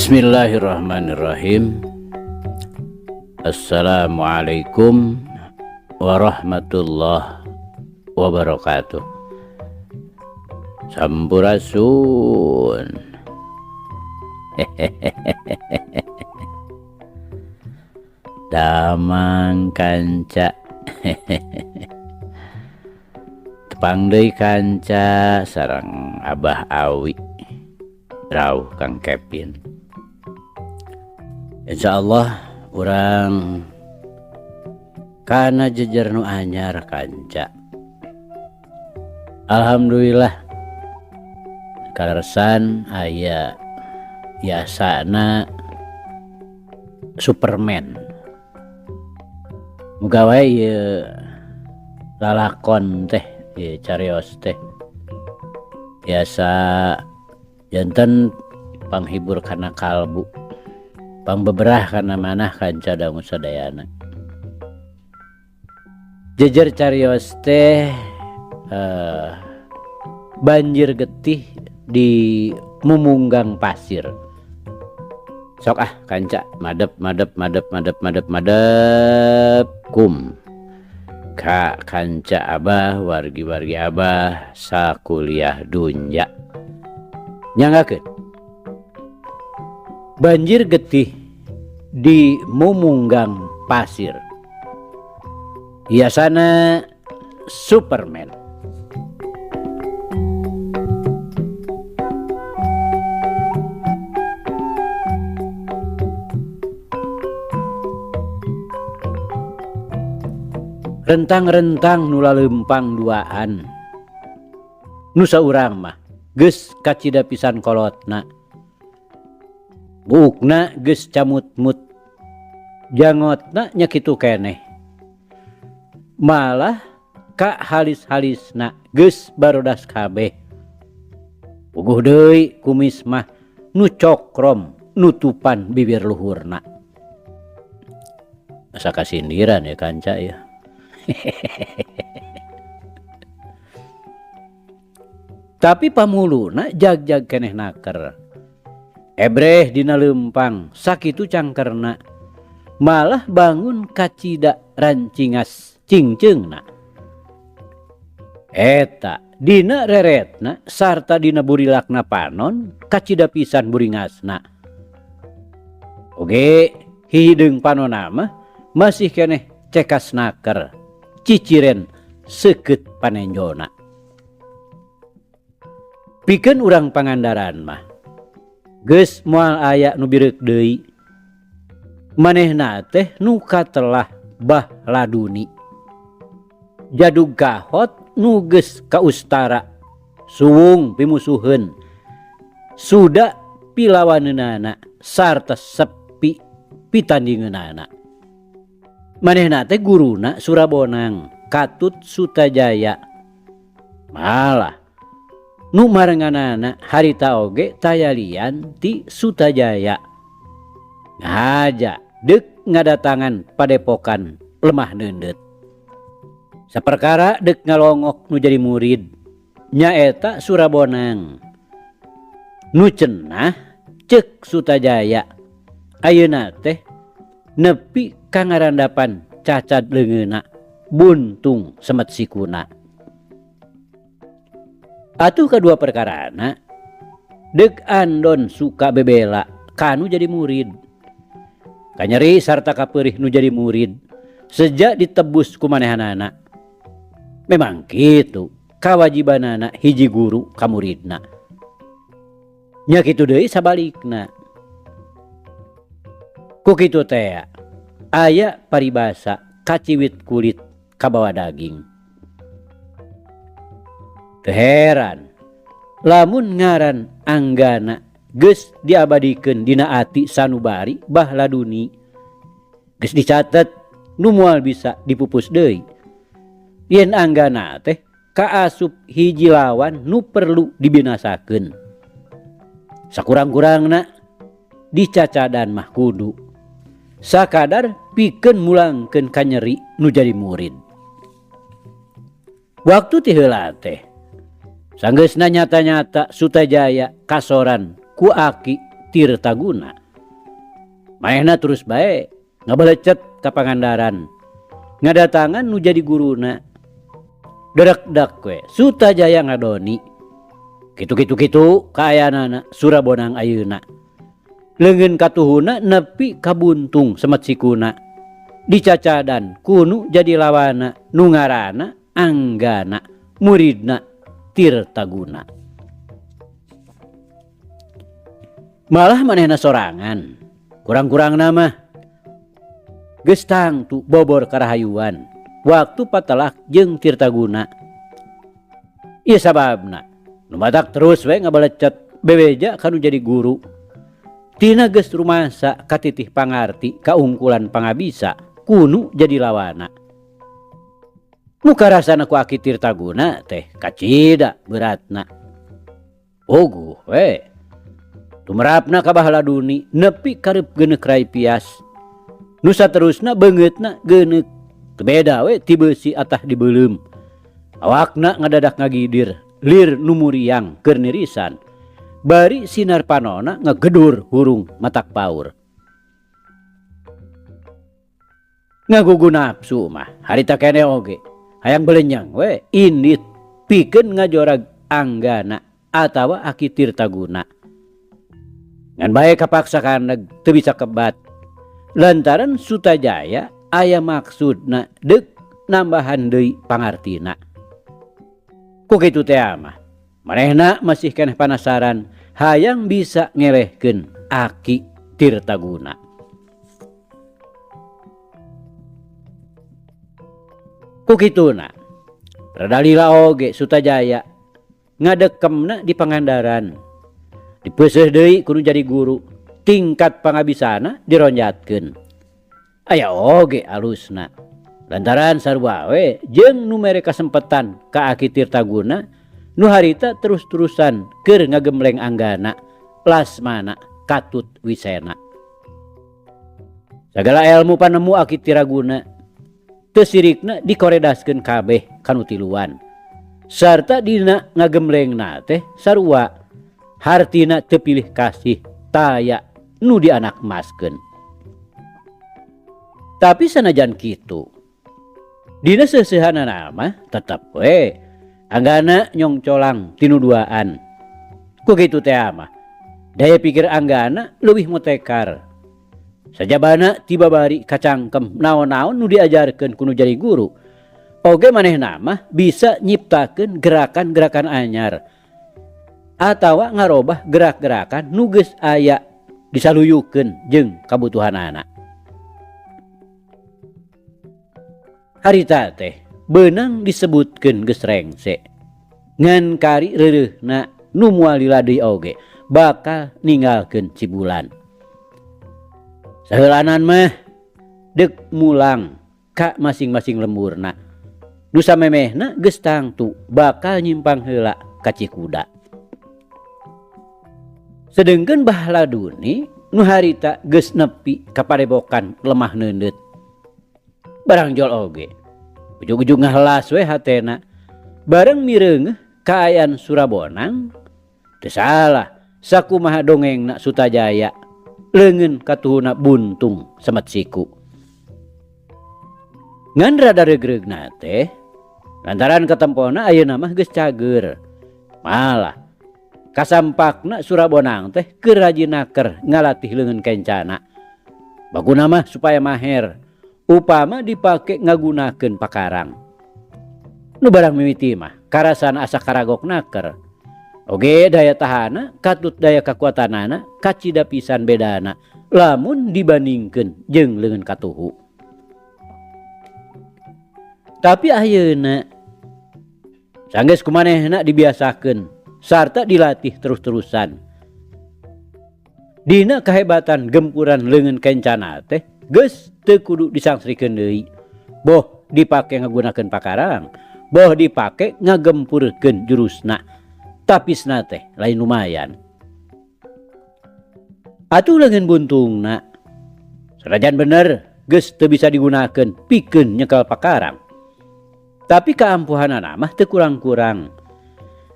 Bismillahirrahmanirrahim. Assalamualaikum warahmatullahi wabarakatuh. Sampurasun. Damang kanca. Tepang deui kanca sareng Abah Awi. Rauh Kang Kevin. Insyaallah urang kana jejer nu anyar kanca. Alhamdulillah kalersan aya biasana Superman. Muga wae ieu lalakon teh ieu carios teh biasa janten panghibur kana kalbu, pangbeberah kana manah kanca dangu sadayana. Jejer carios teh banjir getih di mumunggang pasir. Sok kanca madep kum ka kanca Abah wargi-wargi Abah sakuliah dunya. Nyanggakeun banjir getih di mumunggang pasir biasana Superman. Rentang-rentang nula lempang duaan nu saurang mah geus kacida pisan kolotna, buukna geus camut-mut, jangotna nya kitu keneh, malah ka halis-halisna geus barodas kabeh. Puguh deui kumis mah nu cokrom nutupan bibir luhurna. Asa kasindiran ya kanca ya. Tapi pamuluna jag-jag keneh naker. Ebreh dina lempang sakitu cangkerna, malah bangun kacida rancingas cingceungna. Eta dina reretna sarta dina burilakna panon kacida pisan buringasna. Oge hideung panonna mah masih keneh cekas naker, ciciren seukeut panenjona. Pikeun urang Pangandaran mah geus moal aya nu bireuk deui, manehna teh nu katelah bah laduni, jadug gahot nu geus kaustara, suwung pimusuheun, suda pilawaneunana sarta sepi pitandingeunana. Manehna teh guruna Surabonang, Katut Sutajaya, malah nu marenganana harita oge tayalian ti Sutajaya. Ngahaja deuk ngadatangan padepokan lemah neundeut. Saperkara deuk ngalongok nu jadi murid nyaeta Surabonang. Nu cenah ceuk Sutajaya ayeuna teh nepi ka ngarandapan cacat leungeuna, buntung semet sikuna. Atuh kadua perkarana deuk andon suka bebela kanu jadi murid, kanyeri sarta kapeurih nu jadi murid sejak ditebus ku manehanana. Memang kitu kawajibanana hiji guru ka muridna, nya kitu deui sabalikna. Ku kitu teh aya paribasa kaciwit kulit kabawa daging. Teu heran lamun ngaran anggana geus diabadikeun dina ati sanubari bah laduni, geus dicatet nu moal bisa dipupus deui. Yen anggana teh kaasup hiji lawan nu perlu dibinasakeun, sakurang-kurangna dicacadan mah kudu sakadar pikeun mulangkeun kanyeri nu jadi murid. Waktu ti heula teh sanggeusna nyata-nyata Sutajaya kasoran ku aki Tirtaguna. Manehna terus bae ngabalecet ka Pangandaran, ngadatangan nu jadi guruna. Derekdak we Sutajaya ngadoni. Kitu kaayanana Surabonang ayeuna. Leungeun katuhuna nepi ka Buntung Semet Sikuna. Dicacadan kunu jadi lawana nu ngaranna Anggana, muridna Tirtaguna. Malah manehna sorangan, kurang-kurang nama geus tangtu bobor karahayuan waktu patelak jeung Tirtaguna. Ieu sababna nu badak terus we ngabalecet bebeja kanu jadi guru. Tina geus rumasa katitih pangarti kaungkulan pangabisa kunu jadi lawana. Muka rasana ku Aki Tirtaguna teh kacida beratna. Oguh we tumerapna ka Bahaladuni nepi karep geuneuk rai pias. Nu saterusna beungeutna geuneuk teu beda we ti beusi atah dibeulem. Awakna ngadadak ngagidir lir nu muriang keur nirisan. Bari sinar panona ngagedur hurung matak paur. Ngagugu nafsu mah harita kene oge hayang belenyang we indit pikeun ngajorag Anggana atawa Aki Tirtaguna. Ngan bae kapaksa kaneg teu bisa kebat. Lantaran Sutajaya aya maksudna deuk nambahan deui pangartina. Ku kitu teh mah manehna masih keneh panasaran hayang bisa ngelehkeun Aki Tirtaguna. Ku kituna rada lila oge Sutajaya ngadekemna di Pangandaran. Dipeuseuh deui kudu jadi guru, tingkat pangabisana dironjatkeun. Aya oge alusna lantaran sarua we jeung nu mere kasempetan ka Aki Tirtaguna nu harita terus-terusan keur ngagemleng Anggana lasmana Katut Wisena. Sagala ilmu panemu Aki Tirtaguna teu sirikna dikoredaskeun kabeh kanu tiluan. Sarta dina ngagemlengna teh sarua hartina teu pilih kasih taya nu dianakmaskeun. Tapi sanajan kitu dina seusehanana mah tetep we Anggana nyong colang tinu duaan. Ku kitu teh mah daya pikir Anggana leuwih motekar. Sajabana tibabari kacangkem naon-naon nu diajarkeun ku nu jadi guru. Oge manehna mah bisa nyiptakeun gerakan-gerakan anyar atawa ngarobah gerak-gerakan nu geus aya disaluyukeun jeung kabutuhanana. Harita teh beunang disebutkeun geus rengse. Ngan kari reureuhna nu moal lila deui oge bakal ninggalkeun Cibulan. Saheulanan mah deuk mulang ka masing-masing lemburna. Nu samemehna geus tangtu bakal nyimpang heula ka Cikuda. Sedengkeun Bahaladuni nu harita geus nepi ka padepokan Lemah Neundeut. Barang jol oge ujug-ujug ngahelas we hatena bareng mireungeuh kaayaan Surabonang. Teu salah sakumaha dongengna Sutajaya leungeun katuhuna Buntung Semet Siku. Ngan rada reugreugna teh lantaran katempona ayeuna mah geus cager. Malah kasampakna Surabonang teh keur rajinaker ngalatih leungeun kencana. Baguna mah supaya maher upama dipake ngagunakeun pakarang. Nu barang mimiti mah karasana asa karagoknaker. Oge daya tahana katut daya kakuatanana kacida pisan bedana lamun dibandingkeun jeung leungeun katuhu. Tapi ayeuna sanggeus kumanehna dibiasakeun sarta dilatih terus-terusan. Dina kahebatan gempuran leungeun kencana teh geus teu kudu disangsrikeun deui. Boh dipake ngagunakeun pakarang, boh dipake ngagempurkeun jurusna. Tapisna teh lain lumayan. Atuh leungeun buntungna sanajan bener geus teu bisa digunakeun pikeun nyekel pakarang. Tapi kaampuhanana mah teu kurang-kurang.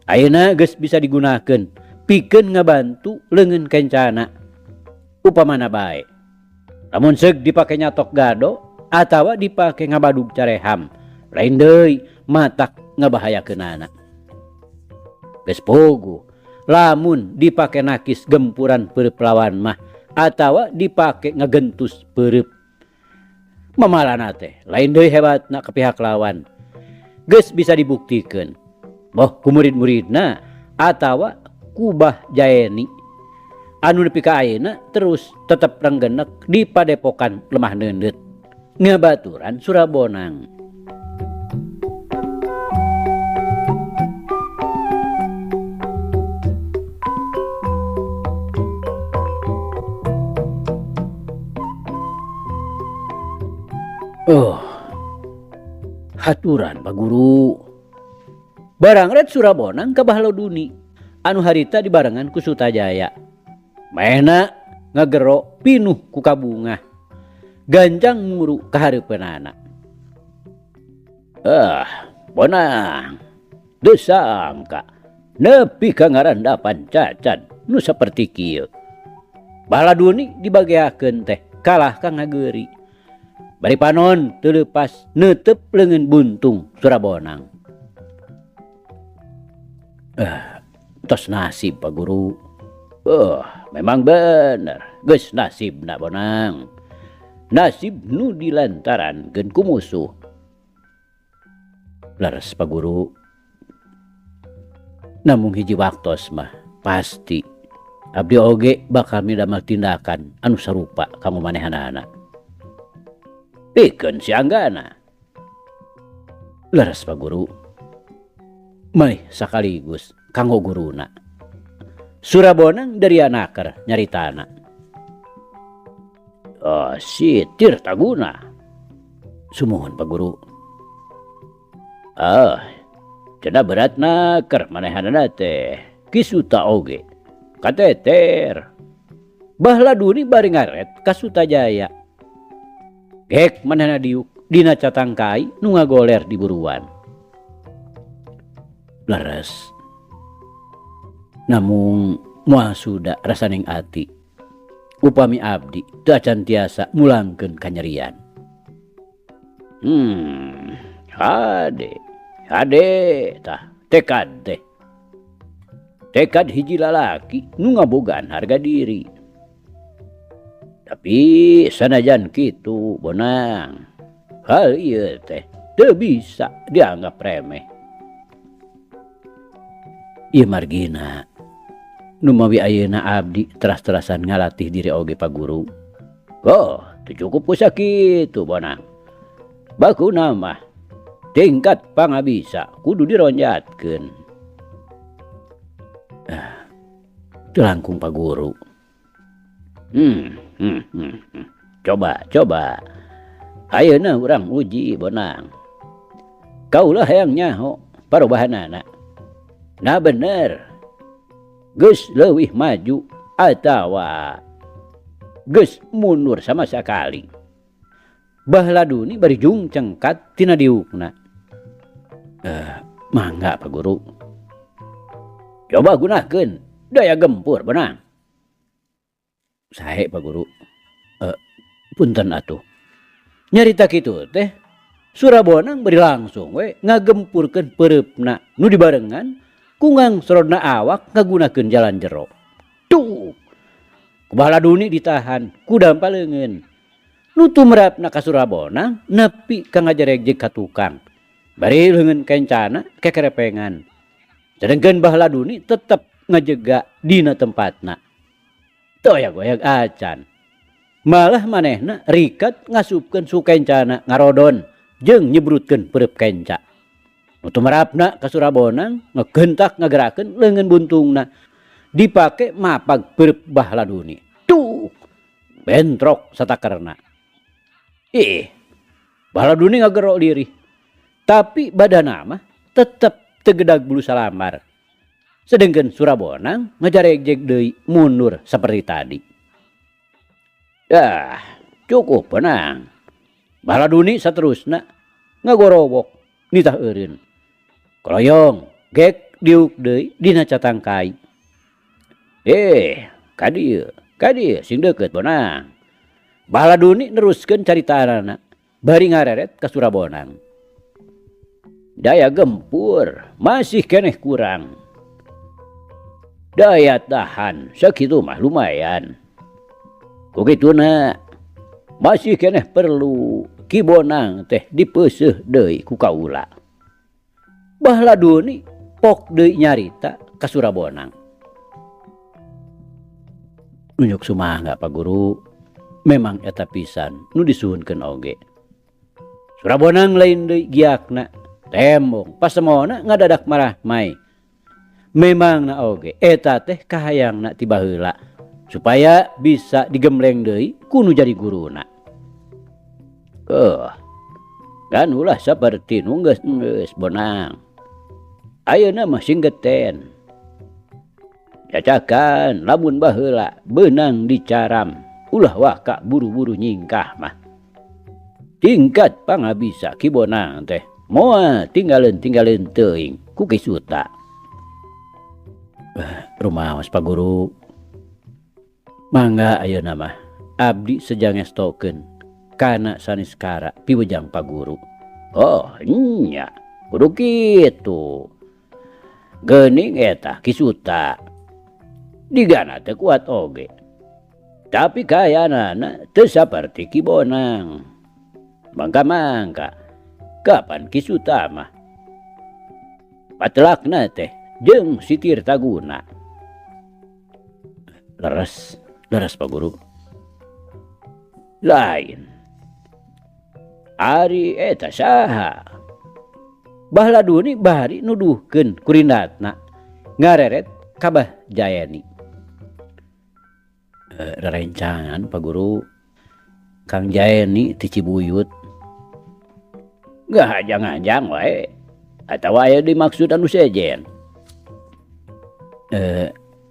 Ayeuna geus bisa digunakeun pikeun ngabantu leungeun kencana upamana bae. Lamun seug dipake nyatok gado atawa dipake ngabadug careham, lain deui matak ngabahayakeunana. Geus pogo lamun dipake nakis gempuran peureub lawan mah atawa dipake ngagentus peureub. Mamalana teh lain deui hebatna ke pihak lawan. Geus bisa dibuktikeun boh ku murid-muridna atawa ku Bah Jaeni anu nepi ka ayeuna terus tetep renggenek di padepokan Lemah Neundeut ngabaturan Surabonang. Haturan Pak Guru. Barang red Surabonang ka Bahloduni anu harita dibarengan ku Sutajaya. Maena ngagero pinuh ku kabungah. Ganjang muru ka hareupeunana. Bonang. Teu sangka nepi ka ngarandapan cacan nu saperti kieu. Bahloduni dibagiakeun teh kalah ka ngageuri. Bari panon teu leupas neuteup leungeun buntung Surabonang. Tos nasib Pak Guru. Memang bener geus nasibna Bonang. Nasib nu dilantarankeun ku musuh. Leres Pak Guru. Namung hiji waktos mah pasti abdi oge bakal midamel tindakan anu sarupa kanggo manehanana. Pikeun si Anggana. Leres Pak Guru. Malih sakaligus kanggo guruna. Surabonang dari anaker nyaritana. Sitir taguna. Sumuhun Pak Guru. Cenah berat naker manehanana teh. Kisuta oge. Kateter. Bahloduni bari ngaret ka Sutajaya. Gek manehna diuk dina catangkai nu ngagoler di buruan. Leres. Namung moal suda rasaning ati. Upami abdi teu acan tiasa mulangkeun kanyerian. Hade tah tekad teh. Tekad hiji lalaki nu ngabogaan harga diri. Tapi sanajan kitu Bonang, hal ieu teh teu bisa dianggap remeh. Ieu margina nu mawi ayeuna abdi teras-terasan ngalatih diri oge Pak Guru. Teu cukup ku sakitu Bonang. Bakuna mah tingkat pangabisa kudu dironjatkeun. Teu langkung Pak Guru. Coba. Ayeuna urang uji Bonang. Kaulah hayang nyaho parobahanana. Nah bener. Geus leuwih maju atawa geus mundur sama sakali. Bahloduni bari jung cengkat tina diukna. Mangga Pak Guru. Coba gunakeun daya gempur Bonang. Sae Pak Guru. Punten atuh. Nyarita kitu teh Surabonang bari langsung we ngagempurkeun peureupna nu dibarengan ku ngangsrodna awak ngagunakeun jalan jero. Tuh. Ku Bahloduni ditahan ku dampaleungeun. Nu tumrapna ka Surabonang nepi ka ngajeregjeg ka tukang. Bari leungeun kencana kekerepengan. Sedengkeun Bahloduni tetep ngajega dina tempatna. Toyak-goyak acan. Malah manehna rikat ngasupkeun su kencana ngarodon jeung nyebrutkeun peureub kenca. Nu tumrapna ka Surabonang ngegentak ngagerakeun leungeun buntungna dipake mapag peureub Bahloduni. Tuh. Bentrok satakerna. Bahloduni ngagerok lirih. Tapi badana mah tetep tegedag bulu salamar. Sedengkeun Surabonang ngajaregjeg deui mundur seperti tadi. Cukup Bonang. Bahloduni saterusna ngagorowok nitah eureun. Koloyong gek diuk deui dina catangkai. Ka dieu Kadi sing deket Bonang. Baladuni neruskeun caritaana bari ngareret ka Surabonang. Daya gempur masih keneh kurang. Daya tahan sakitu mah lumayan. Kukituna masih keneh perlu Ki Bonang teh dipeuseuh deui ku kaula. Baladuni pok deui nyarita ka Surabonang. Nunjuk sumangga Pak Guru, memang eta pisan nu disuhunkeun oge. Surabonang lain deui giakna, tembong pasemona ngadadak marah mai. Memang na oge eta teh kahayangna ti baheula supaya bisa digembleng deui ku nu jadi guruna. Kan ulah saperti nu geus Bonang. Ayeuna mah sing geten. Cacakan lamun baheula beunang dicaram ulah waka buru-buru nyingkah mah. Tingkat pangabisa Ki Bonang teh moal tinggalin teuing ku Ki Suta. Rumaos Pak Guru. Mangga ayeuna mah abdi sejangestokeun kana saniskara piwejang Pak Guru. Oh nya kudu kitu. Geuning eta Ki Suta. Digana teu kuat oge. Tapi kayanana teu saperti Ki Bonang. Mangka kapan Ki Suta mah patelakna teh jeung si Tirtaguna. Leres Pak Guru. Lain. Ari eta saha? Baladuni bari nuduhkeun kurindatna ngareret Kabah Jayani. Rerencangan Pak Guru, Kang Jayani ti Cibuyut. Ngajang-ngajang wae atawa aya dimaksud anu sejen.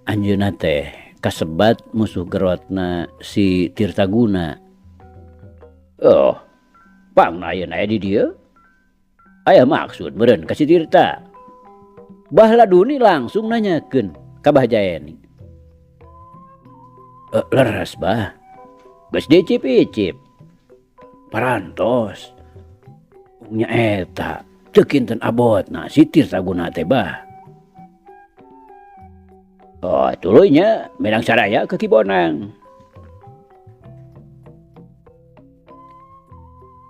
Anjeunna teh kasebat musuh gerotna si Tirtaguna. Oh, pangna ayeuna aya di dieu. Aya maksud meureun ka si Tirta. Baladuni langsung nanyakeun ka Bah Jayani. Leres bah, geus dicip-icip. Parantos. Nya eta teu kinten abotna si Tirtaguna teh bah. Oh, tuluy nya menang saraya ke Ki Bonang.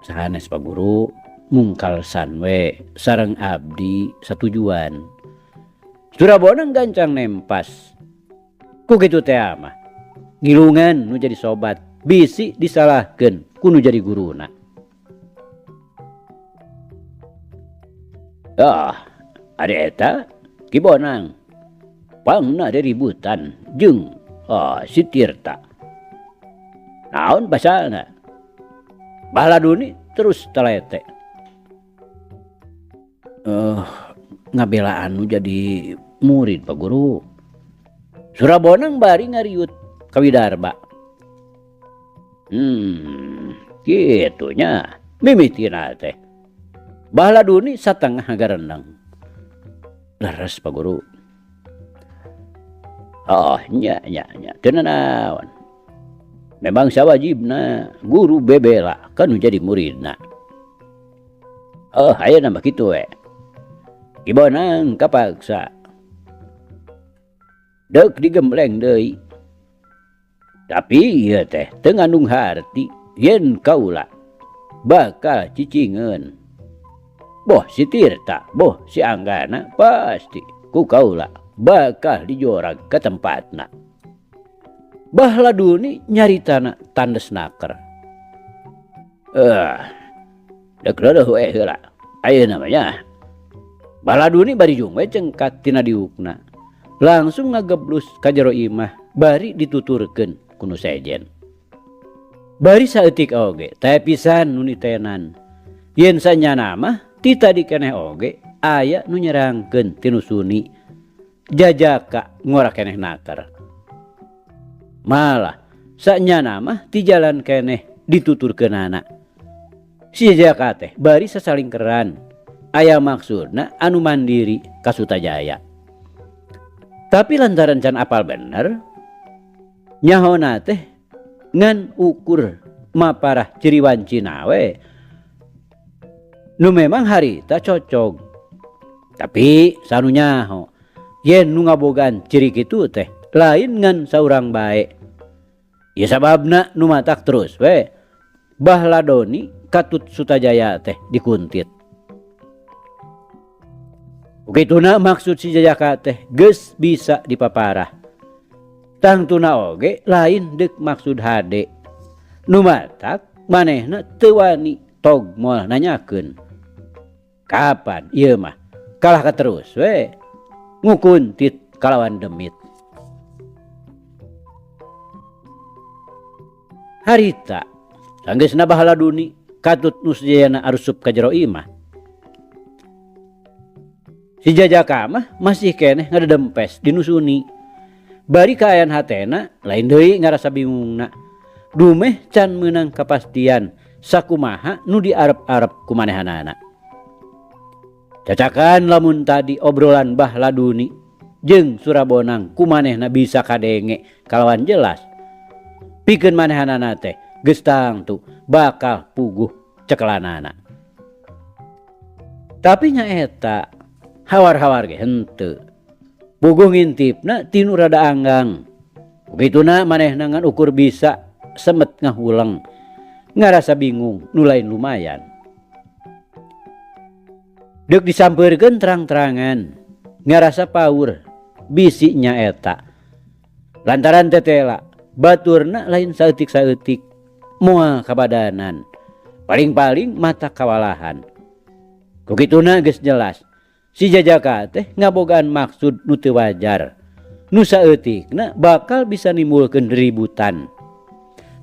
Sahanes Pak Guru mungkalsan we sareng abdi satujuan. Surabonang gancang nempas. Ku kitu teh mah. Ngilungan nu jadi sobat, bisi disalahkeun ku nu jadi guruna. Ada eta Ki Bonang. Pangna ada ributan jeung si Tirta. Naon pasalna? Baladuni terus telete. Ngabelaan nu jadi murid Pak Guru. Surabonang bari ngariut ka Widarba. Kitunya mimitina teh. Baladuni satengah garendang. Leres Pak Guru. Oh nya teu naon. Memang sawajibna guru bebela kan jadi muridna. Ayeuna mah kitu we. Ki Bonang kapaksa. Deuk digembleng deui. Tapi ieu teh teu ngandung harti yen kaula bakal cicingeun. Boh si Tirta, boh si Anggana pasti ku kaula bakal dijorag ke tempatna. Baladuni nyaritana tandes naker. Dek leueuh we heula. Ayeuna mah nya. Baladuni bari jung we cengkat tina diukna. Langsung ngageblus ka jero imah bari dituturkeun ku nu sejen. Bari saeutik oge teh pisan nu nitenan. Yen sanyana mah ti tadi keneh oge aya nu nyerangkeun ti nu suni. Jajaka ngora keneh naker. Malah sanyana mah ti jalan keneh dituturkeunana. Si Jajaka teh bari sasalingkeran. Aya maksudna anu mandiri ka Sutajaya. Tapi lantaran can apal bener, nyahona teh ngan ukur maparah ciri wancina we nu memang harita cocok. Tapi sanunya yen nu ngabogan ciri kitu teh lain ngan saurang bae. Ya sababna nu matak terus we Bahladoni Katut Sutajaya teh dikuntit. Ukituna maksud si Jajaka teh geus bisa dipaparah. Tangtuna oge lain deuk maksud hade. Nu matak manehna teu wani tog moal nanyakeun. Kapan ieu mah kalah katerus we ngukuntit kalawan demit. Harita sanggeusna Bahladuni Katut nu sadayana arusup ka jero imah. Si Jajaka mah masih keneh ngadedempes dinusuni. Bari kaayaan hatena lain deui ngarasa bingungna. Dumeh can meunang kapastian sakumaha nu diarep-arep ku manehanana. Cacakan lamun tadi obrolan Bahladuni jeung Surabonang ku manehna bisa kadenge kalawan jelas. Pikeun manehanana teh geus tangtu bakal puguh cekelanana. Tapi nya eta hawar-hawar ge henteu. Puguh ngintipna tinu rada anggang. Begituna manehna ngan ukur bisa semet ngahuleng. Ngarasa bingung nu lain lumayan. Deuk disampeurkeun terang-terangan. Ngarasa paur bisinya eta. Lantaran tetela baturna lain saeutik-saeutik moal kabadanan. Paling-paling mata kawalahan. Kukituna geus jelas si Jajaka teh ngabogaan maksud nu teu wajar. Nu saeutikna bakal bisa nimbulkeun ributan.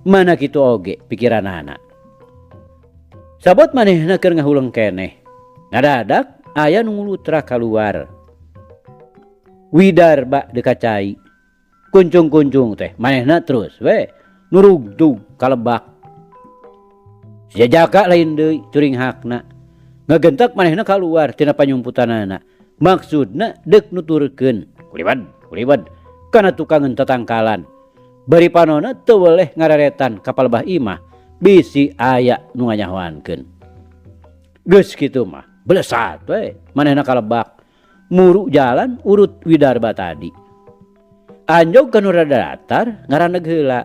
Mana kitu oge pikiranana. Sabot manehna keur ngahuleng keneh. Ngadadak aya nu ngulutra kaluar. Widarba dekat cai. Kuncung-kuncung teh manehna terus we nurugdug kalebak. Si Jajaka lain deui curing hakna. Ngagentak manehna kaluar tina panyumputanana. Maksudna deuk nuturkeun kulibad kana tukangan tatangkalan. Bari panonna teu weleh ngararetan ka palebah imah bisi aya nu nganyahoankeun. Geus kitu mah belesat we manehna kalebak muru jalan urut Widarba tadi. Anjog ka nu rada datar ngaraneg heula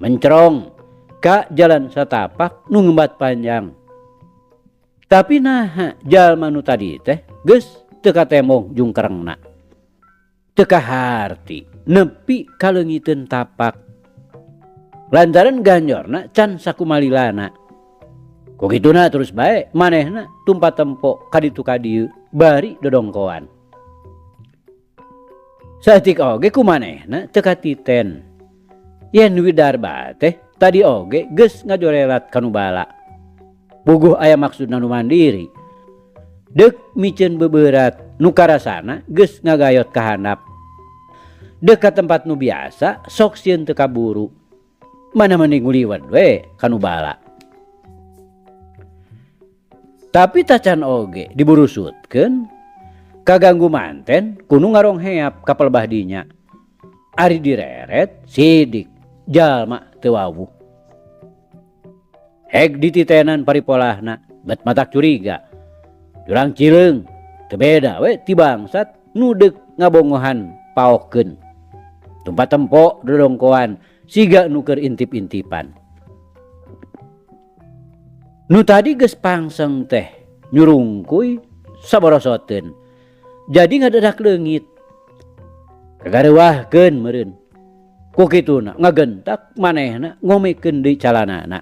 mencerong ka jalan satapak nu ngembat panjang. Tapi naha jalma nu tadi teh geus teu katemong jungkerengna. Teu kaharti nepi ka leungiteun tapak. Lantaran ganjorna can sakumalilana. Kukituna terus bae manehna tumpat tempo kaditu kadieu bari dodongkoan. Saeutik oge ku manehna teu katiten. Yen Widarba teh tadi oge geus ngajorelat kanu bala. Puguh aya maksudna nu mandiri. Deuk miceun bebeurat nu karasana geus ngagayot ka handap. Deuk ka tempat nu biasa sok sieun teu kaburu. Mana mending nguliwet we kanu bala. Tapi tacan oge diburusutkeun kaganggu manten kudu ngarong heap ka pelebah dinya. Ari direret sidik jalma teu wawuh. Heg dititenan paripolahna bet matak curiga. Jurang cileung teu beda we ti bangsat nu deuk ngabongohan paohkeun. Tumpat tempo dodongkoan siga nu keur intip-intipan. Nu tadi geus pangseng teh nyurungkuy saborosoteun. Jadi ngadadak leungit. Kagareuwahkeun meureun. Kukituna ngagentak manehna ngomekeun deui calanana.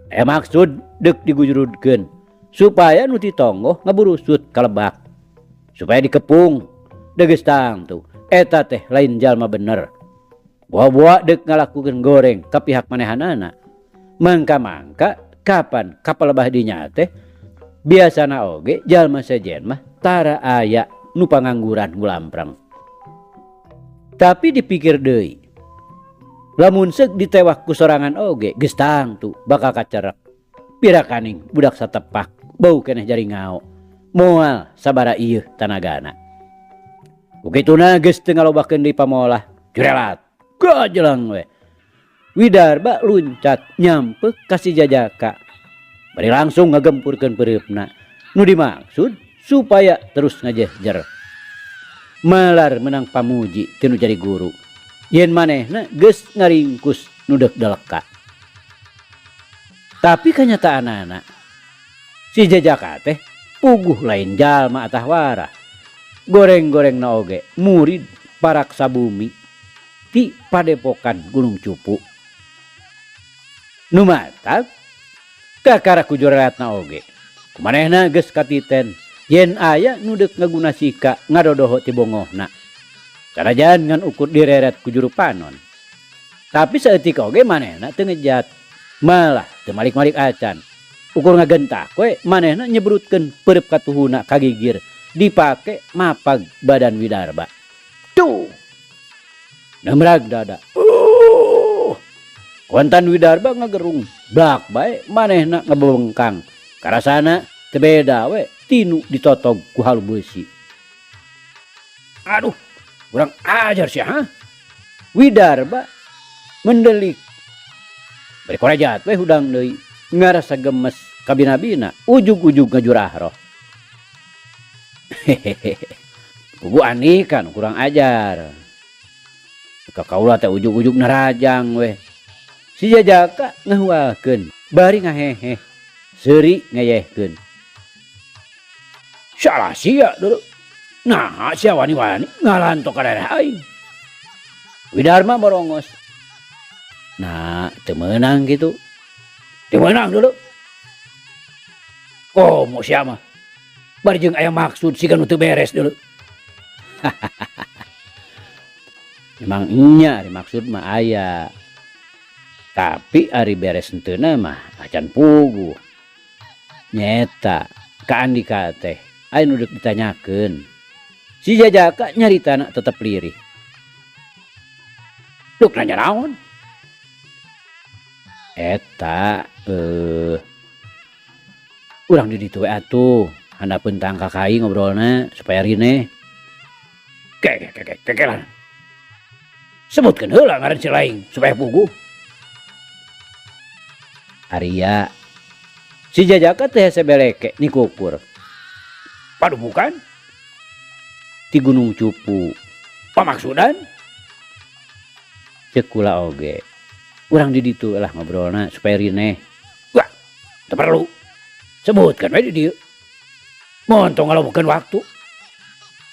Maksud deuk digujurudkeun supaya nu ditonggoh ngaburusut kalebak. Supaya dikepung degeus tangtu eta teh lain jalma bener. Boa-boa deuk ngalakukeun goreng ka pihak manehanana. Mangka-mangka kapan ka palebah dinya teh biasana oge jalma sejen mah tara aya nu pangangguran ngulamprang. Tapi dipikir deui. Lamun seuk ditewak ku sorangan oge geus tangtu bakal kacerek. Pirakaning budak satepak bau keneh jari ngao. Moal sabara ieu tanagana. Ukituna geus teu ngalobakeun deui pamolah jurelat gajelang we. Widarba luncat nyampe kasih jajaka. Bari langsung ngagempurkeun pereupna. Nu dimaksud supaya terus ngajehjer. Malar menang pamuji tinu jadi guru. Yen manehna geus ngaringkus nu deuk deleka. Tapi kenyataanana si jajaka teh puguh lain jalma atah wara. Goreng-goreng na oge murid paraksa bumi ti padepokan Gunung Cupu. Nu matak kakara kujurelatna oge. Kumanehna geus katiten yen aya nu deuk ngaguna sika ngadodoho ti bongohna. Sanajan ngan ukur direret ku juru panon. Tapi saeutik oge manehna teu ngejat, malah teu malik-malik acan. Ukur ngagentak we manehna nyebrutkeun perep katuhuna kagigir dipake mapag badan Widarba. Tuh. Nemrag dada. Kontan Widarba ngagerung. Blak bae manehna ngebengkang. Karasana teu beda we tinu ditotog ku halu beusi. Aduh, kurang ajar sih ha. Widarba mendelik. Bari korejat we hudang deui. Ngarasa gemes kabina-bina ujug-ujug ngajurah roh. Hehehe. Pugu ani kan kurang ajar. Kakaula teh ujug-ujug narajang we. Si jajaka ngahuakeun, bari ngahehe. Seuri ngayehkeun. Salah sia dulu. Nah, sia wani-wani ngalantok ka daerah aing. Widarma borongos. Nah, teu meunang gitu. Teu meunang dulu. Komo sia mah. Bari jeung aya maksud siga nu teu beres dulu. Memang nya ari maksud mah aya. Tapi ari beres henteuna mah acan puguh. Nyeta ka Andika teh aya nu deuk ditanyakeun. Si jajaka nyaritana tetep lirih. Duk nanya naon? Eta urang di ditu we atuh. Handapeun tang kakai ngobrolna supaya rine. Kekelan. Sebutkeun heula ngaran si laing supaya puguh. Arya. Si jajaka teh sebeleke nikukur. Padubukan? Ti Gunung Cupu. Pamaksudan? Ceuk kula oge. Urang di ditu lah ngobrolna supaya rine. Wah, teu perlu. Sebutkeun we di dieu. Montong ngalabukeun waktu.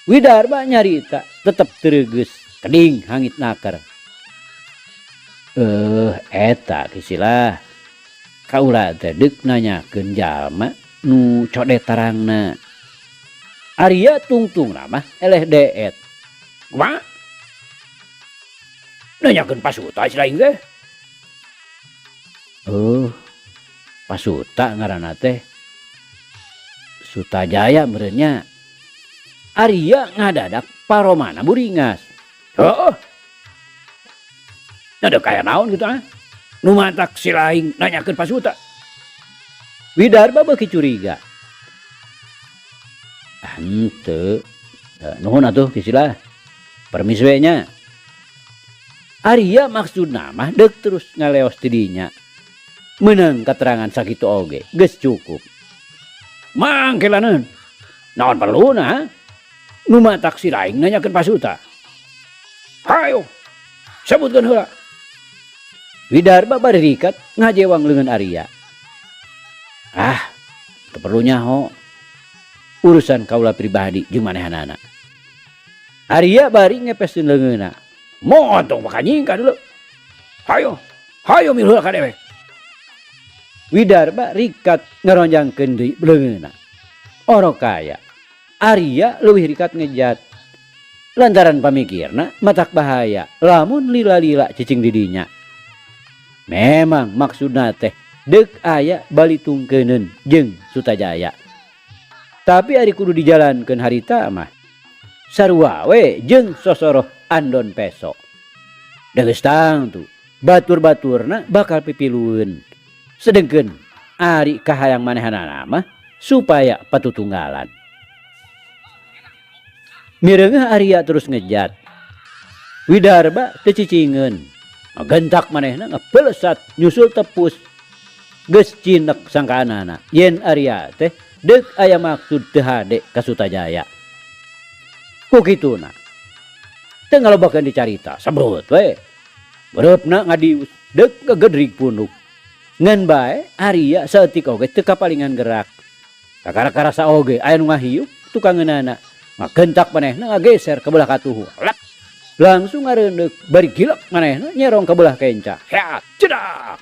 Widarba nyarita tetep teuregeus keding hangit nakar. Eta kisilah. Kaula teh deuk nanyakeun jalma nu codet tarangna. Arya tungtungna mah eleh deet. Kumaha? Nanyakeun pasuta si lain teh. Pasuta ngaranna teh. Sutajaya meureunnya. Arya ngadadak paromana buringas. Heuh. Ada kaya naon gitu ah. Nu mantak si laing nanyakeun pasuta. Widarba beuki curiga. Henteu. Nuhun atuh kisilah. Permis we nya. Arya maksudna mah deuk terus ngaleos ti dinya. Meunang katerangan sakitu oge geus cukup. Mangkelaneun. Naon perluna? Nu matak si laing nanyakeun pasuta. Hayo. Sebutkeun heula. Widarba bari rikat ngajewang leungeun Arya. Teu perlu nyaho. Urusan kaula pribadi jeung manehanana. Arya bari ngepeskeun leungeunna. Montong makanyingka dulu. Hayo milu ka dewek. Widarba rikat ngaronjangkeun deui leungeunna. Oro kaya Arya leuwih rikat ngejat. Lantaran pamikirna matak bahaya lamun lila-lila cicing di dinya. Memang maksudna teh deuk aya balitungkeuneun jeung Sutajaya. Tapi ari kudu dijalankeun harita mah sarua we jeung sosoroh Andon Peso. Da geus tang tuh batur-baturna bakal pipilueun. Sedengkeun ari kahayang manehanana mah supaya patutunggalan. Mireungeuh Arya terus ngejat. Widarba teu cicingeun. Gentak manehna ngapelesat nyusul tepus. Geus cinek sangkaanana yen Arya teh deuk aya maksud teu hade ka Sutajaya. Ku kituna teu ngalobakeun dicarita sabrut we. Bereupna ngadius deuk ngagedrig punuk. Ngan bae Arya saeutik oge teu kapalingan gerak. Kakara karasa oge aya nu ngahiup tukangeunana. Ngagentak manehna ngageser ka belah katuhu. Lap. Langsung ngareundeuk bari gilak manehna nyerong ka belah kenca. Heat cedak.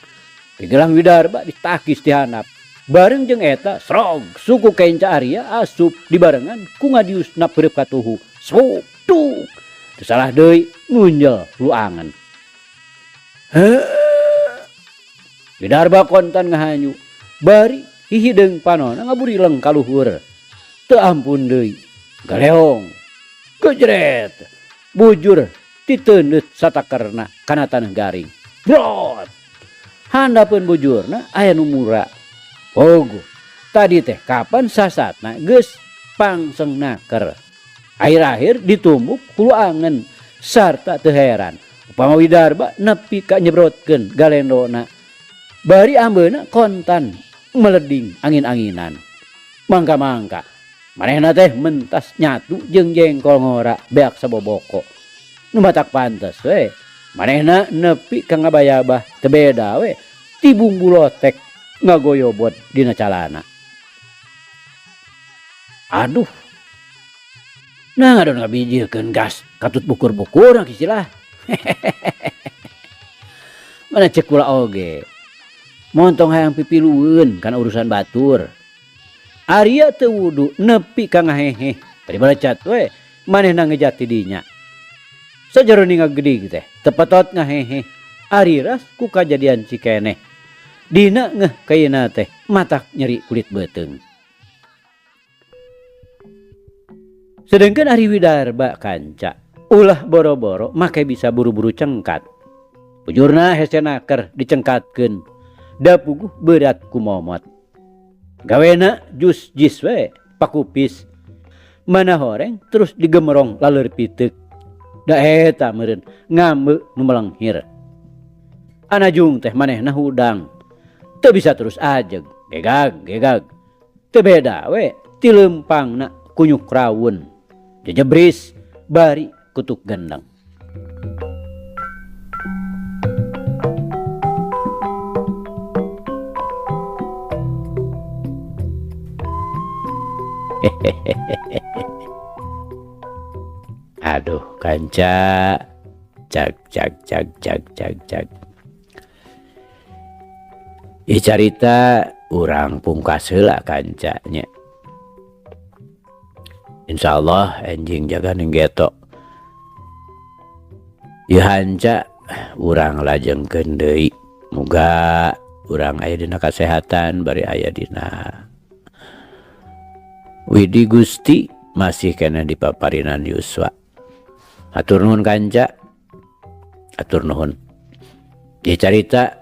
Digelang Widarba ditakis ti handap. Bareng jeung eta srog suku kenca Arya asup dibarengan ku ngadiusna peureup katuhu. Suk tuk. Teu salah deui ngunjel luangan. Widarba kontan ngahanyu. Bari hihideung panonna ngaburileng ka luhur. Teu ampun deui. Galeong. Gejret. Bujur titeundeut satakerna kana taneuh garing. Brot. Handapeun bujurna aya nu mura. Ogo. Tadi teh kapan sasatna geus pangsengnaker. Akhir-akhir ditumbuk hulu angen sarta teu heran. Upama Widarba nepi ka nyebrotkeun galendona. Bari ambeuna kontan meleding angin-anginan. Mangka-mangka manehna teh mentas nyatu jeung jengkol ngora beak saboboko. Nu matak pantes we. Manehna nepi ka ngabayabah teu beda we ti bumbu lotek ngagoyobot dina calana. Aduh. Nah ngadon ngabijiekeun gas katut bukur-bukur istilah. Mana cek kula oge. Montong hayang pipilueun kana urusan batur. Arya teu wudu nepi ka ngahehe. Tadi balecat we manehna ngejati dinya. Sajaroni ngagedig teh tepetot ngahehe. Ariras ku kajadian cikeneh. Dina ngeh kayeuna teh matak nyeri kulit beuteung. Sedengkeun Ari Widarba kanca ulah boro-boro make bisa buru-buru cengkat. Bujurna hesenaker dicengkatkeun. Da puguh berat ku momot. Gawena jus jis we pakupis. Mana horeng terus digemerong laleur piteuk. Da eta meureun ngambe nu melenghir. Anajung teh manehna hudang. Teu bisa terus ajeg, gegag. Teu beda we ti leumpangna kunyuk rawun. Jejebris bari kutuk gendang. Aduh kanca cak. Ieu carita urang pungkas heula kanca nya. Insyaallah enjing jaga ninggeto. Ieu hanca urang lajengkeun deui. Muga urang aya dina kasehatan bari aya dina Widi Gusti masih kena dipaparinan yuswa. Atur nuhun kanca. Atur nuhun. Ieu carita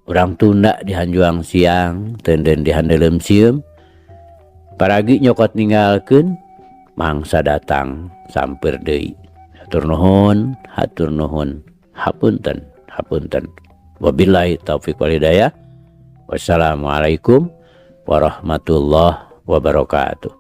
urang tunda di Hanjuang siang, teudeun di Handeuleum sieum. Paragi nyokot ninggalkeun mangsa datang sampeur deui. Hatur nuhun. Hapunten. Wabillahi taufik wal hidayah. Wassalamualaikum warahmatullahi wabarakatuh.